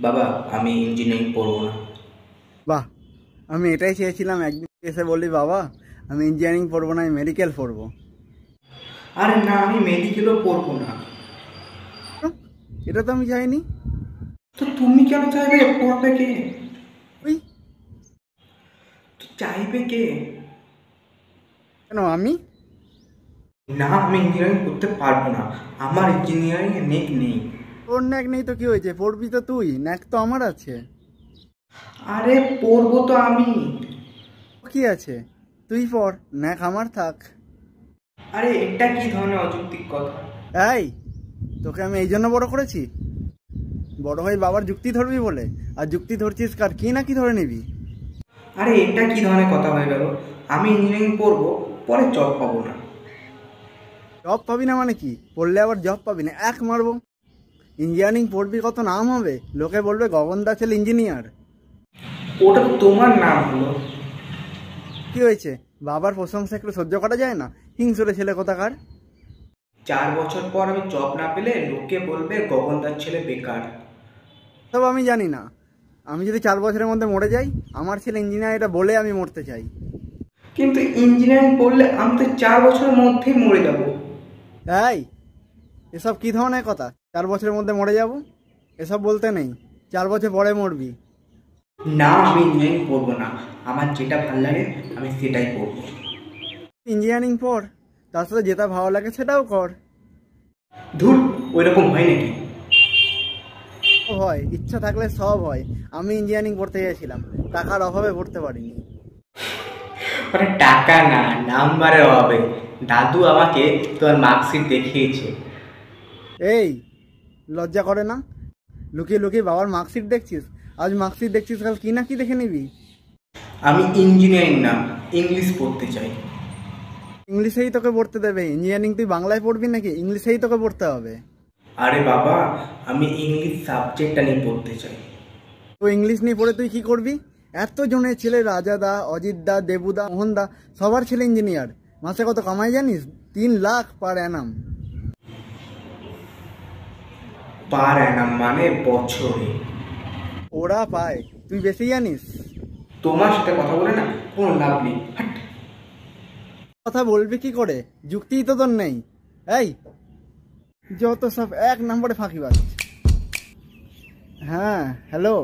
বাবা, আমি ইঞ্জিনিয়ারিং পড়বো না। বাহ, আমি এটাই চেয়েছিলাম একদিন এসে বললি বাবা আমি ইঞ্জিনিয়ারিং পড়বো না, আমি মেডিকেল পড়বো। আরে না, আমি মেডিকেলও পড়বো না। তো, এটা তো আমি চাইনি। তো তুমি কেন চাইবে? পড়বে কে? ওই তো চাইবে কে? কেন আমি? না, আমি ইঞ্জিনিয়ারিং করতে পারবো না। আমার ইঞ্জিনিয়ারিং এ নেক নেই। তোর ন্যাক নেই তো কি হয়েছে, পড়বি তো তুই, ন্যাক তো আমার আছে। আরে পড়বো তো আমি। কি আছে, তুই পড়, ন্যাক আমার থাক। আরে এটা কি ধরনের অযৌক্তিক কথা? এই, তোকে আমি এই জন্য বড় করেছি, বড় হয়ে বাবার যুক্তি ধরবি বলে। আর যুক্তি ধরছিস কার, কি না কি ধরে নিবি? আরে এটা কি ধরনের কথা হয়ে গেল? আমি ইঞ্জিনিয়ারিং পড়বো, পরে জব পাবো না। জব পাবি না মানে কি? পড়লে আবার জব পাবি না, এক মারবো। ইঞ্জিনিয়ারিং পড়বি, কত নাম হবে, লোকে বলবে গগন দা ছেলে ইঞ্জিনিয়ার। ওটা তো তোমার নাম হলো। কি হয়েছে, বাবার প্রশংসা একটু সহ্য করা যায় না? হিংসুরে ছেলে কোথাকার। 4 বছর পর আমি জব না পেলে লোকে বলবে গগনদার ছেলে বেকার। তবে আমি জানি না, আমি যদি 4 বছরের মধ্যে মরে যাই, আমার ছেলে ইঞ্জিনিয়ার এটা বলে আমি মরতে চাই। কিন্তু ইঞ্জিনিয়ারিং পড়লে আমি তো 4 বছরের মধ্যেই মরে যাব। তাই এসব কি ধরনের কথা, 4 বছরের মধ্যে মরে যাব? এসব বলতে নেই, 4 বছর পরে মরবি। না, আমি ইঞ্জিনিয়ারিং পড়বো না। আমার যেটা ভালো লাগে আমি সেটাই পড়বো। ইঞ্জিনিয়ারিং পড়, তার সাথে যেটা ভালো লাগে সেটাও কর। ধুর, ওইরকম হয় নাকি? সব হয়, ইচ্ছা থাকলে সব হয়। আমি ইঞ্জিনিয়ারিং পড়তে গিয়েছিলাম, টাকার অভাবে পড়তে পারিনি। মানে টাকা না, নাম্বারের অভাবে। দাদু আমাকে তোমার মার্কশিট দেখিয়েছে। এই, লজ্জা করে না? লুকিয়ে লুকিয়ে বাবার মার্কশিট দেখছিস, আজ মার্কশিট দেখছিস, কাল কি না কি দেখে নিবি। আমি ইঞ্জিনিয়ারিং না, ইংলিশ পড়তে চাই। ইংলিশেই তোকে পড়তে দেবে? ইঞ্জিনিয়ারিং তুই বাংলায় পড়বি নাকি? ইংলিশেই তোকে পড়তে হবে। আরে বাবা, আমি ইংলিশ সাবজেক্টটা নিয়ে পড়তে চাই। তো ইংলিশ নিয়ে পড়ে তুই কি করবি? এত জনের ছেলে, রাজা দা, অজিত দা, দেবুদা, মোহন দা, সবার ছেলে ইঞ্জিনিয়ার। মাসে কত কামাই জানিস? 3 লাখ পার অ্যানাম। পার অ্যানাম মানে বছরে? ওরা পায়, তুই বেশি জানিস। তোমার সাথে কথা বলে না কোনো লাভ নেই। হাট। কথা বলবি কি করে, যুক্তিই তো তোর নেই। এই, যত সব 1 নম্বরে ফাঁকিবাজ। হ্যাঁ, হ্যালো।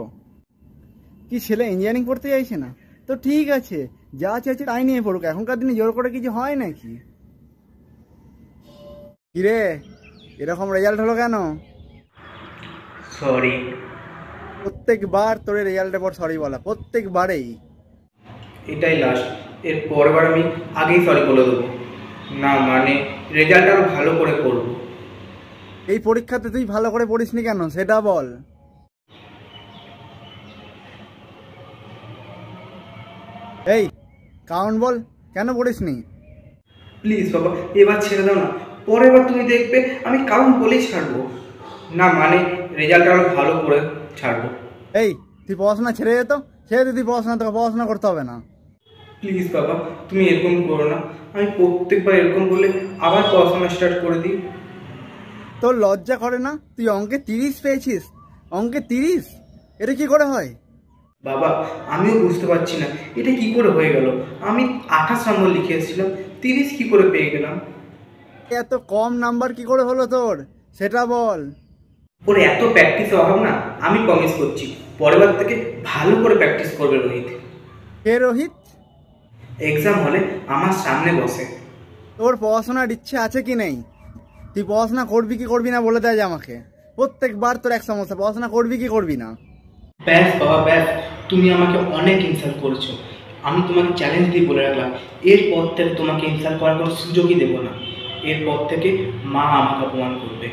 কি ছেলে ইঞ্জিনিয়ারিং পড়তে চাইছে না? তো ঠিক আছে, যা চাইছে তাই নিয়ে পড়ুক, এখনকার দিনে জোর করে কিছু হয় নাকি? কিরে, এরকম রেজাল্ট হলো কেন? সরি। প্রত্যেকবার তোর রেজাল্টের পর সরি বলা, প্রত্যেকবারেই। এটাই লাস্ট। এর পরের আমি আগেই সরি বলে দেবো। না মানে রেজাল্ট আরো ভালো করে করবো। এই পরীক্ষাতে তুই ভালো করে পড়িসনি কেন সেটা বল। এই, কারণ বল, কেন পড়িসনি? প্লিজ বাবা, এবার ছেড়ে দাও না। পরের বার তুমি দেখবে আমি কারণ বলেই ছাড়বো। না মানে রেজাল্ট আরো ভালো করে ছাড়বো। এই, তুই পড়াশোনা ছেড়ে যেত, ছেড়ে তুই পড়াশোনা, তোকে পড়াশোনা করতে হবে না। প্লিজ বাবা, তুমি এরকম করো না। আমি প্রত্যেকবার এরকম বলে আবার পড়াশোনা স্টার্ট করে দিই। তোর লজ্জা করে না? তুই অঙ্কে 30 পেয়েছিস, অঙ্কে 30, এটা কি করে হয়? বাবা, আমিও বুঝতে পারছি না এটা কি করে হয়ে গেল। আমি 28 নম্বর লিখে এসেছিলাম, 30 কি করে পেয়ে গেলাম? এত কম নাম্বার কি করে হলো তোর, সেটা বল। ওর এত প্র্যাকটিসের অভাব না। আমি প্রমিস করছি পরের বার থেকে ভালো করে প্র্যাকটিস করবে রোহিত। কে রোহিত? এক্সাম হলে আমার সামনে বসে। তোর পড়াশোনার ইচ্ছে আছে কি নেই? তুই পড়াশোনা করবি কি করবি না বলে দেয় যে আমাকে। প্রত্যেকবার তোর এক সমস্যা, পড়াশোনা করবি কি করবি না। ব্যাস বাবা ব্যাস, তুমি আমাকে অনেক ইনসাল্ট করেছো। আমি তোমাকে চ্যালেঞ্জ দিয়ে বলে রাখলাম, এরপর থেকে তোমাকে ইনসাল্ট করার কোনো সুযোগই দেবো না। এরপর থেকে মা আমাকে অপমান করবে।